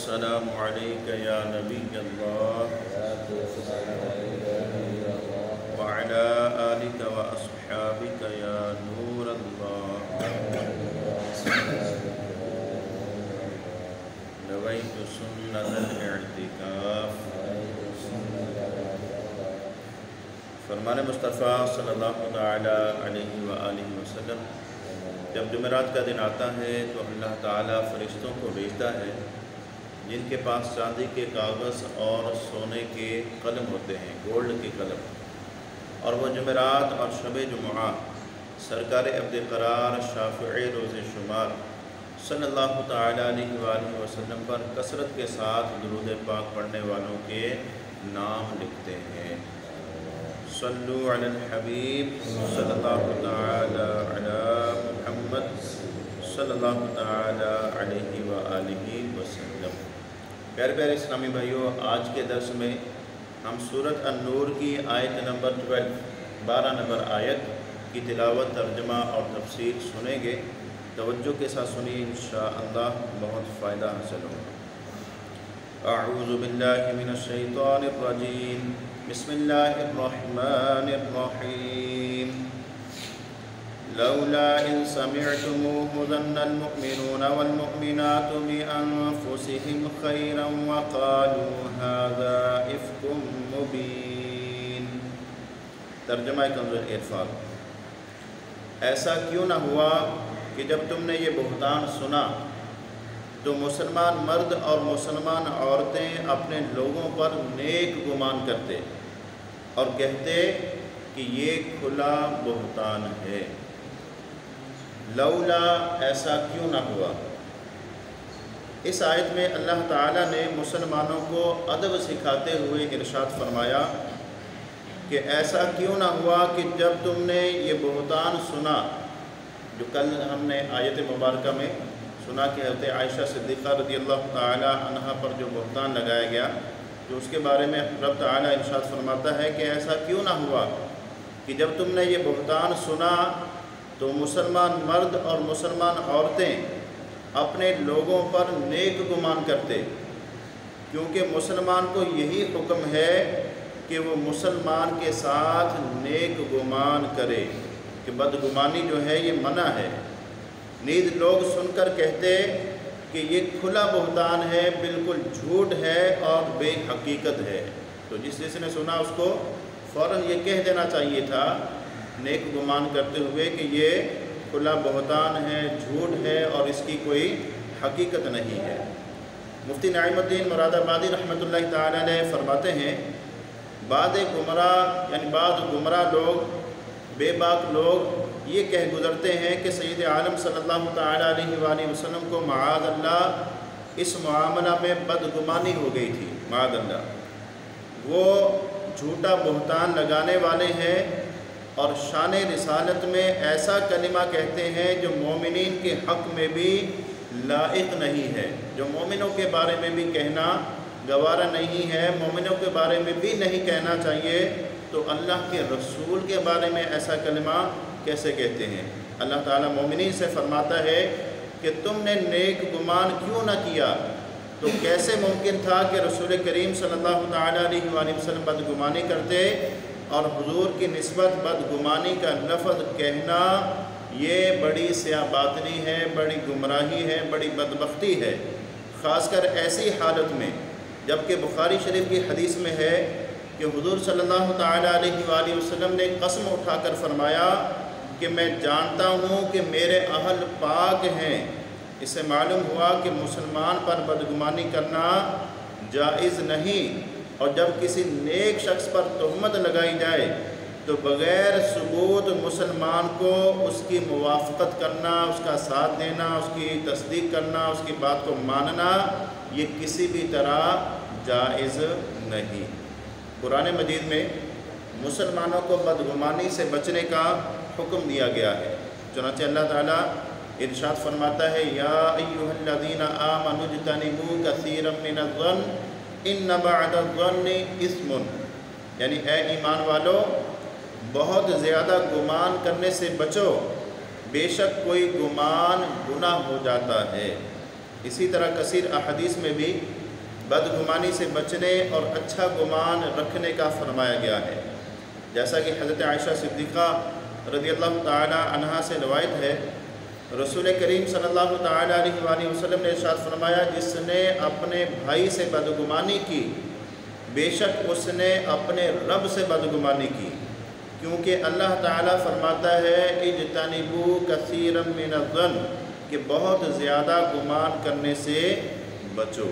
والسلام عليك يا نبي الله وعلى آلك وأصحابك يا نور الله نويت سنة الاعتكاف فرمان مصطفیٰ صلی اللہ تعالیٰ علیہ وآلہ وسلم جب جمعرات کا دن آتا ہے تو اللہ تعالیٰ فرشتوں کو بھیجتا ہے جن کے پاس چاندی کے کاغذ اور سونے کے قلم ہوتے ہیں، گولڈ کے قلم، اور وہ جمعرات اور شب جمعہ سرکار عبد قرار شافع روز شمار صلی اللہ تعالیٰ علیہ وآلہ وسلم پر کثرت کے ساتھ درود پاک پڑھنے والوں کے نام لکھتے ہیں۔ صلو علی الحبیب صلی اللہ تعالی علی محمد صلی اللہ تعالی علیہ وآلہ وسلم۔ پیارے پیارے اسلامی بھائیوں، آج کے درس میں ہم سورۃ النور کی آیت نمبر 12 نمبر آیت کی تلاوت، ترجمہ اور تفسیر سنیں گے۔ توجہ کے ساتھ سنیے، انشاءاللہ بہت فائدہ حاصل ہوگا۔ اعوذ باللہ من الشیطان الرجیم، بسم اللہ الرحمن الرحیم۔ لولا ان سمعتموه ظن المؤمنون والمؤمنات بانفسهم خيرا وقالوا هذا افك مبين۔ ترجمہ کنز الارفاق۔ ایسا کیوں نہ ہوا کہ جب تم نے یہ بہتان سنا تو مسلمان مرد اور مسلمان عورتیں اپنے لوگوں پر نیک گمان کرتے اور کہتے کہ یہ کھلا بہتان ہے۔ لولا، ایسا کیوں نہ ہوا۔ اس آیت میں اللہ تعالیٰ نے مسلمانوں کو ادب سکھاتے ہوئے ارشاد فرمایا کہ ایسا کیوں نہ ہوا کہ جب تم نے یہ بہتان سنا، جو کل ہم نے آیت مبارکہ میں سنا کہ حضرت عائشہ صدیقہ رضی اللہ تعالی عنہ پر جو بہتان لگایا گیا، تو اس کے بارے میں رب تعالیٰ ارشاد فرماتا ہے کہ ایسا کیوں نہ ہوا کہ جب تم نے یہ بہتان سنا تو مسلمان مرد اور مسلمان عورتیں اپنے لوگوں پر نیک گمان کرتے، کیونکہ مسلمان کو یہی حکم ہے کہ وہ مسلمان کے ساتھ نیک گمان کرے، کہ بدگمانی جو ہے یہ منع ہے۔ نیز لوگ سن کر کہتے کہ یہ کھلا بہتان ہے، بالکل جھوٹ ہے اور بے حقیقت ہے۔ تو جس نے سنا اس کو فوراً یہ کہہ دینا چاہیے تھا نیک گمان کرتے ہوئے کہ یہ کھلا بہتان ہے، جھوٹ ہے اور اس کی کوئی حقیقت نہیں ہے۔ مفتی نعیم الدین مراد آبادی رحمۃ اللہ تعالی علیہ فرماتے ہیں، بعض گمراہ لوگ، بے باک لوگ یہ کہہ گزرتے ہیں کہ سید عالم صلی اللہ تعالیٰ علیہ وآلہ وسلم کو معاذ اللہ اس معاملہ میں بدگمانی ہو گئی تھی، معاذ اللہ، وہ جھوٹا بہتان لگانے والے ہیں اور شان رسالت میں ایسا کلمہ کہتے ہیں جو مومنین کے حق میں بھی لائق نہیں ہے، جو مومنوں کے بارے میں بھی کہنا گوارا نہیں ہے، مومنوں کے بارے میں بھی نہیں کہنا چاہیے، تو اللہ کے رسول کے بارے میں ایسا کلمہ کیسے کہتے ہیں؟ اللہ تعالیٰ مومنین سے فرماتا ہے کہ تم نے نیک گمان کیوں نہ کیا، تو کیسے ممکن تھا کہ رسول کریم صلی اللہ تعالیٰ علیہ وآلہ وسلم بدگمانی کرتے اور حضور کی نسبت بدگمانی کا لفظ کہنا یہ بڑی سیاہ باطنی ہے، بڑی گمراہی ہے، بڑی بدبختی ہے، خاص کر ایسی حالت میں جبکہ بخاری شریف کی حدیث میں ہے کہ حضور صلی اللہ تعالیٰ علیہ وآلہ وسلم نے قسم اٹھا کر فرمایا کہ میں جانتا ہوں کہ میرے اہل پاک ہیں۔ اس سے معلوم ہوا کہ مسلمان پر بدگمانی کرنا جائز نہیں، اور جب کسی نیک شخص پر تہمت لگائی جائے تو بغیر ثبوت مسلمان کو اس کی موافقت کرنا، اس کا ساتھ دینا، اس کی تصدیق کرنا، اس کی بات کو ماننا، یہ کسی بھی طرح جائز نہیں۔ قرآن مجید میں مسلمانوں کو بدگمانی سے بچنے کا حکم دیا گیا ہے، چنانچہ اللہ تعالیٰ ارشاد فرماتا ہے، یا ایھا الذین آمنوا اجتنبوا کثیرا من الظن ان بعض الظن اثم، یعنی اے ایمان والو بہت زیادہ گمان کرنے سے بچو، بے شک کوئی گمان گناہ ہو جاتا ہے۔ اسی طرح کثیر احادیث میں بھی بدگمانی سے بچنے اور اچھا گمان رکھنے کا فرمایا گیا ہے، جیسا کہ حضرت عائشہ صدیقہ رضی اللہ تعالی عنہا سے روایت ہے، رسول کریم صلی اللہ تعالی علیہ وآلہ وسلم نے ارشاد فرمایا، جس نے اپنے بھائی سے بدگمانی کی بے شک اس نے اپنے رب سے بدگمانی کی، کیونکہ اللہ تعالیٰ فرماتا ہے اجتنبوا کثیرا من الظن کہ بہت زیادہ گمان کرنے سے بچو۔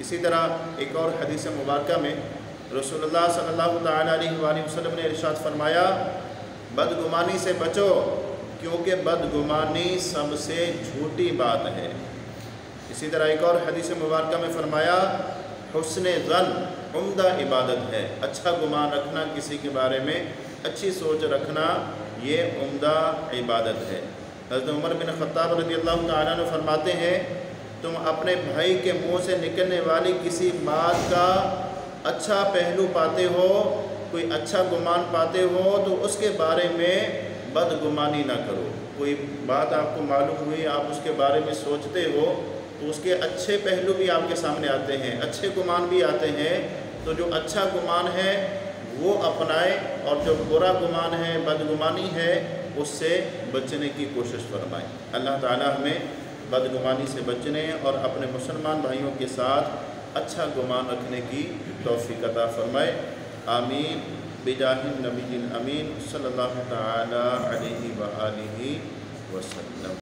اسی طرح ایک اور حدیث مبارکہ میں رسول اللہ صلی اللہ تعالی علیہ وآلہ وسلم نے ارشاد فرمایا، بدگمانی سے بچو کیونکہ بدگمانی سب سے جھوٹی بات ہے۔ اسی طرح ایک اور حدیث مبارکہ میں فرمایا، حسن ظن عمدہ عبادت ہے، اچھا گمان رکھنا کسی کے بارے میں، اچھی سوچ رکھنا یہ عمدہ عبادت ہے۔ حضرت عمر بن خطاب رضی اللہ تعالیٰ عنہ فرماتے ہیں، تم اپنے بھائی کے منہ سے نکلنے والی کسی بات کا اچھا پہلو پاتے ہو، کوئی اچھا گمان پاتے ہو تو اس کے بارے میں بدگمانی نہ کرو۔ کوئی بات آپ کو معلوم ہوئی، آپ اس کے بارے میں سوچتے ہو تو اس کے اچھے پہلو بھی آپ کے سامنے آتے ہیں، اچھے گمان بھی آتے ہیں، تو جو اچھا گمان ہے وہ اپنائے اور جو برا گمان ہے، بدگمانی ہے، اس سے بچنے کی کوشش فرمائیں۔ اللہ تعالیٰ ہمیں بدگمانی سے بچنے اور اپنے مسلمان بھائیوں کے ساتھ اچھا گمان رکھنے کی توفیق عطا فرمائے، آمین بجاہ النبی الامین صلی اللہ تعالی علیہ وآلہ وسلم۔